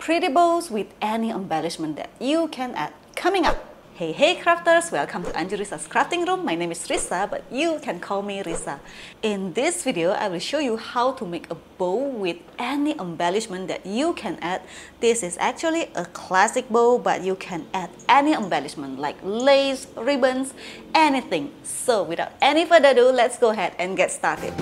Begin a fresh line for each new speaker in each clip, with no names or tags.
pretty bows with any embellishment that you can add coming up. Hey crafters, welcome to Anju Risa's crafting room. My name is Risa, but you can call me Risa. In this video, I will show you how to make a bow with any embellishment that you can add. This is actually a classic bow, but you can add any embellishment like lace, ribbons, anything. So without any further ado, let's go ahead and get started.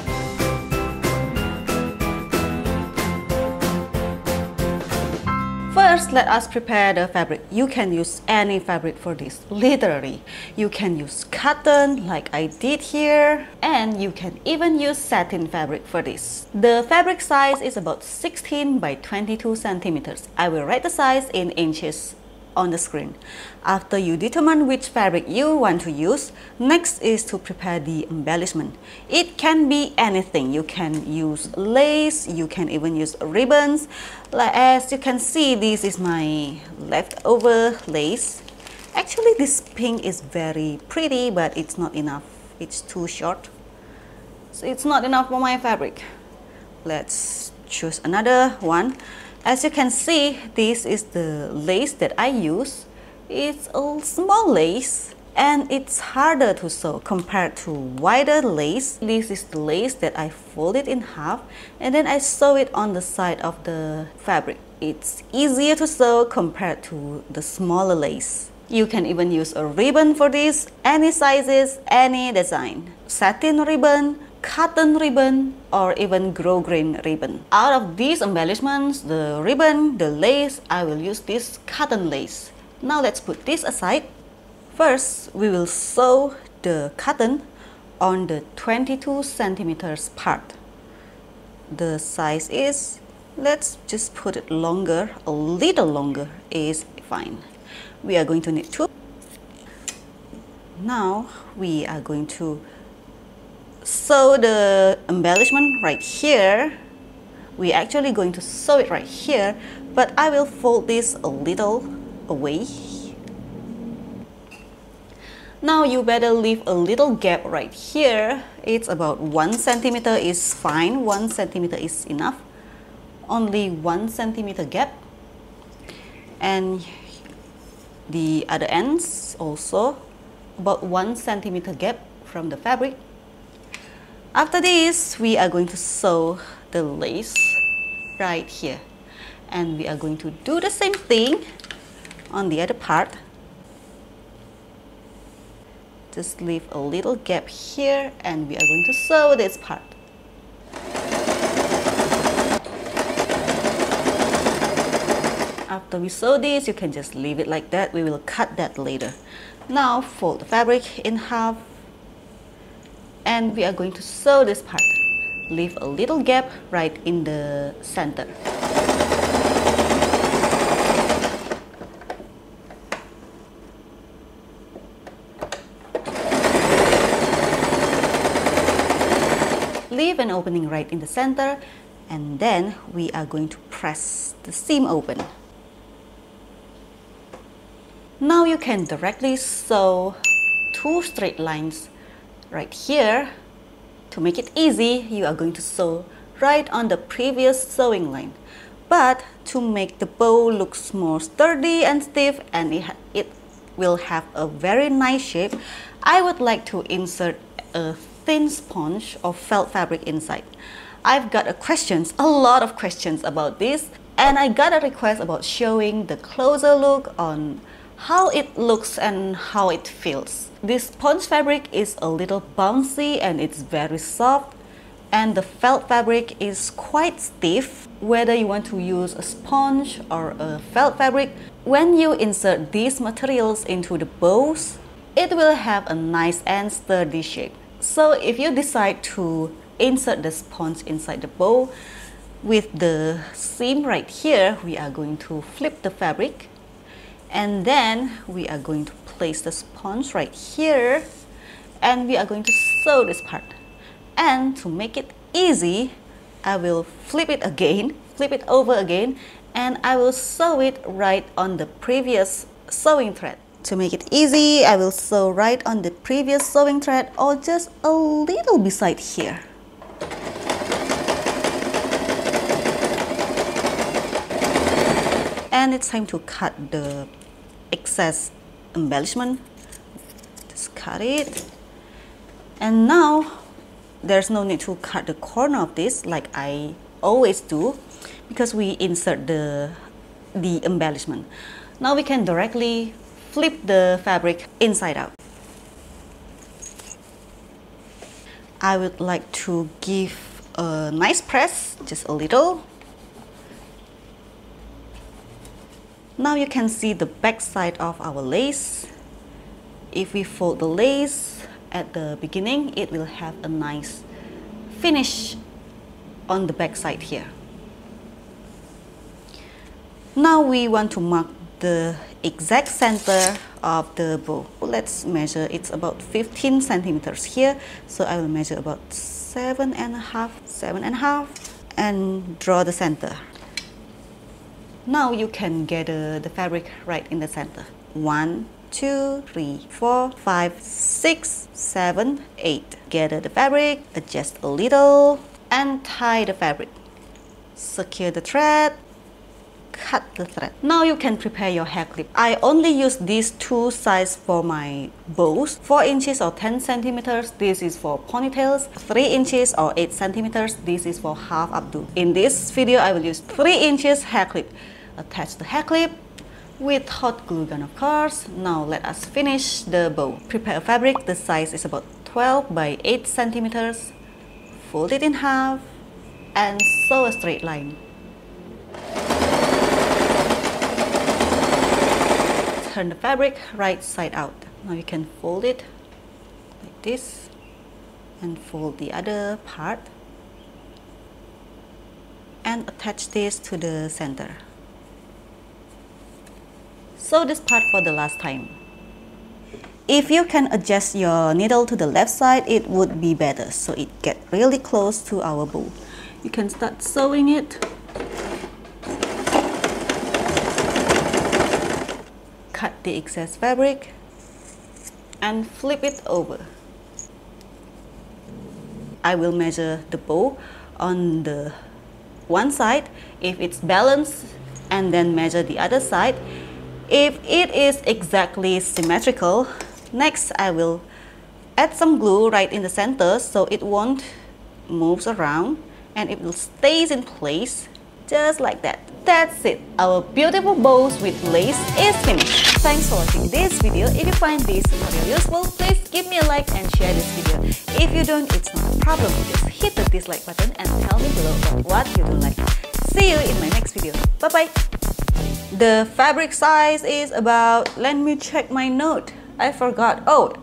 First, let us prepare the fabric. You can use any fabric for this, literally. You can use cotton like I did here, and you can even use satin fabric for this. The fabric size is about 16 by 22 centimeters. I will write the size in inches on the screen. After you determine which fabric you want to use, next is to prepare the embellishment. It can be anything. You can use lace, you can even use ribbons. Like as you can see, this is my leftover lace. Actually, this pink is very pretty, but it's not enough. It's too short, so it's not enough for my fabric. Let's choose another one. As you can see, this is the lace that I use. It's a small lace and it's harder to sew compared to wider lace. This is the lace that I folded in half and then I sew it on the side of the fabric. It's easier to sew compared to the smaller lace. You can even use a ribbon for this, any sizes, any design. Satin ribbon, cotton ribbon, or even grosgrain ribbon. Out of these embellishments, the ribbon, the lace, I will use this cotton lace. Now let's put this aside. First, we will sew the cotton on the 22 centimeters part. The size is, let's just put it longer, a little longer is fine. We are going to need two. Now we are going to sew the embellishment right here. We're actually going to sew it right here, but I will fold this a little away. Now you better leave a little gap right here. It's about 1 centimeter is fine. 1 centimeter is enough. Only 1 centimeter gap. And the other ends also about 1 centimeter gap from the fabric. After this, we are going to sew the lace right here. And we are going to do the same thing on the other part. Just leave a little gap here and we are going to sew this part. After we sew this, you can just leave it like that. We will cut that later. Now fold the fabric in half. And we are going to sew this part. Leave a little gap right in the center. Leave an opening right in the center, and then we are going to press the seam open. Now you can directly sew 2 straight lines right here. To make it easy, you are going to sew right on the previous sewing line. But to make the bow look more sturdy and stiff and it will have a very nice shape, I would like to insert a thin sponge or felt fabric inside. I've got a lot of questions about this, and I got a request about showing the closer look on how it looks and how it feels. This sponge fabric is a little bouncy and it's very soft, and the felt fabric is quite stiff. Whether you want to use a sponge or a felt fabric, when you insert these materials into the bows, it will have a nice and sturdy shape. So if you decide to insert the sponge inside the bow, with the seam right here, we are going to flip the fabric. And then we are going to place the sponge right here and we are going to sew this part. And to make it easy, I will flip it over again, and I will sew it right on the previous sewing thread. To make it easy, I will sew right on the previous sewing thread or just a little beside here. And it's time to cut the excess embellishment. Just cut it. And now there's no need to cut the corner of this like I always do, because we insert the embellishment. Now we can directly flip the fabric inside out. I would like to give a nice press, just a little. Now you can see the back side of our lace. If we fold the lace at the beginning, it will have a nice finish on the back side here. Now we want to mark the exact center of the bow. Let's measure. It's about 15 centimeters here, so I will measure about 7.5 and draw the center. Now you can gather the fabric right in the center. 1, 2, 3, 4, 5, 6, 7, 8. Gather the fabric, adjust a little, and tie the fabric. Secure the thread, cut the thread. Now you can prepare your hair clip. I only use these two sizes for my bows, 4 inches or 10 centimeters. This is for ponytails. 3 inches or 8 centimeters. This is for half updo. In this video, I will use 3 inches hair clip. Attach the hair clip with hot glue gun, of course. Now let us finish the bow. Prepare a fabric. The size is about 12 by 8 centimeters. Fold it in half and sew a straight line. Turn the fabric right side out. Now you can fold it like this and fold the other part and attach this to the center. Sew this part for the last time. If you can adjust your needle to the left side, it would be better, so it gets really close to our bow. You can start sewing it. Cut the excess fabric and flip it over. I will measure the bow on the one side if it's balanced, and then measure the other side if it is exactly symmetrical. Next, I will add some glue right in the center so it won't move around and it will stay in place just like that. That's it. Our beautiful bows with lace is finished. Thanks for watching this video. If you find this tutorial useful, please give me a like and share this video. If you don't, it's not a problem. Just hit the dislike button and tell me below about what you don't like. See you in my next video. Bye bye. The fabric size is about, let me check my note. I forgot. Oh,